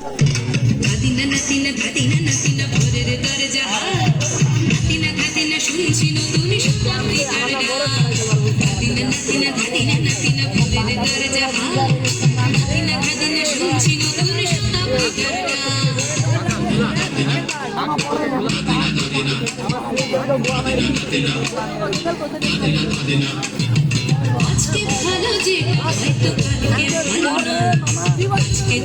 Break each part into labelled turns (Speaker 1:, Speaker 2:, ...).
Speaker 1: ধাদিনা নাতিনা ধাদিনা নাতিনা ভোরের দরজা ধাদিনা ধাদিনা শুনছি নতুন শতাব্দীটার ধাদিনা নাতিনা ধাদিনা নাতিনা ভোরের দরজা ধাদিনা ধাদিনা শুনছি নতুন শতাব্দীটার আজকে ভালো যে হয়তো কালকে ভালো না আজকে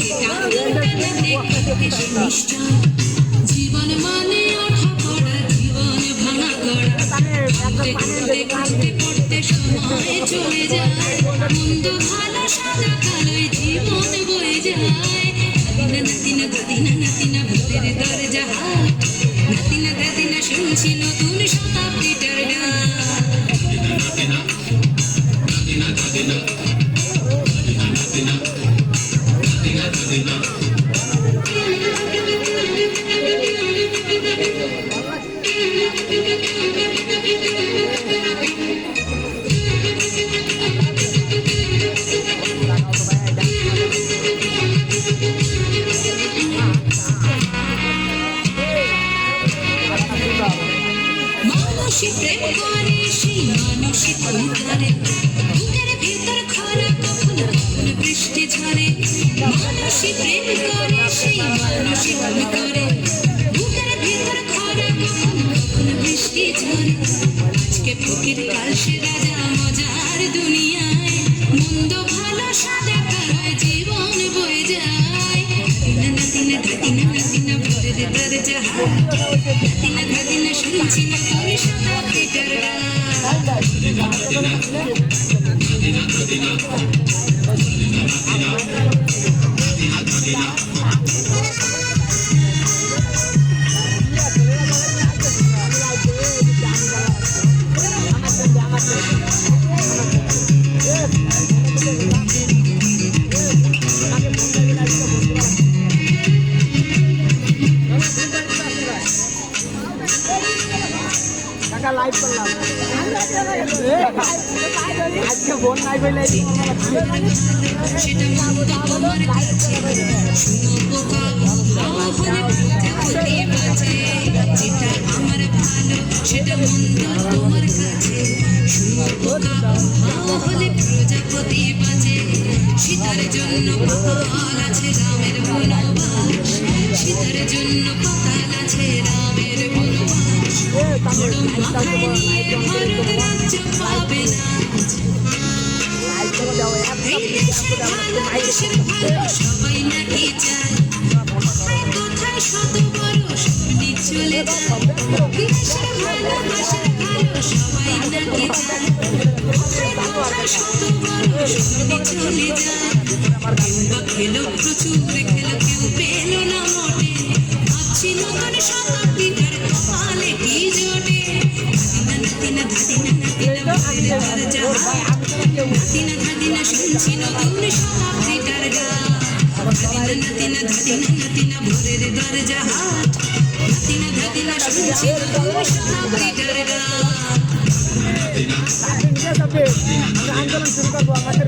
Speaker 1: জীবন মানে ওঠা পড়া জীবন ভাঙা করা ঘুরতে ঘুরতে পড়তে সময় চলে যায় মন্দ ভালো সাদা কালোয় জীবন বয়ে যায় নাতিনা নাতিনা দাদিনা নাতিনা ভূতের দরজা নাতিনা দাদিনা শুনছি নতুন শতাব্দীটার ডাক মানুষই প্রেম করে সেই মানুষই ভুল করে বুকের ভেতর খরা কখন কখন বৃষ্টি ঝরে মানুষই প্রেম করে সেই মানুষই ভুল করে বুকের ভেতর খরা কখন কখন বৃষ্টি ঝরে আজকে ফকির কাল সে রাজা মজার দুনিয়ায় মন্দ ভালো সাদা কালো জীবন বয়ে যায় নাতিনা নাতিনা নাতিনা ভোরের দরজা নাতিনা নাতিনা শুনছি নতুন শতাব্দীটার
Speaker 2: লাইভ করলাম আজকে ফোন নাই পেলে
Speaker 1: সেটা মন্দ তোমার কাছে শুনো প্রজাপতি বাজে যেটা আমার ভালো সেটা মন্দ তোমার কাছে শুনো হলে প্রজাপতি বাজে সীতার জন্য পাতাল আছে রামের বনবাস সীতার জন্য পাতাল আছে রামের বনবাস বড় মাথায় নিয়ে ভারত রাজ্য পাবে না এই দেশের ভালো দেশের ভালো সবাই নাকি চায় কোথায় শত বড় স্বপ্নে চলে যায় দেশের ভালো সবাই নাকি চায় কোথায় শত বড় স্বপ্নে চলে যায় কিংবা খেলো প্রচুর খেলো কেউ পেল না মোটে ভাবছি নতুন শতাব্দীটার কপালে কি জোটে নাতিনা নাতিনা নাতিনা ভোরের দরজা নাতিনা নাতিনা শুনছি নতুন শতাব্দীটার গান নাতিনা নাতিনা নাতিনা ভোরের দরজা নাতিনা নাতিনা শুনছি নতুন শতাব্দীটার গান
Speaker 2: আন্দোলন শুরু করবো আমাদের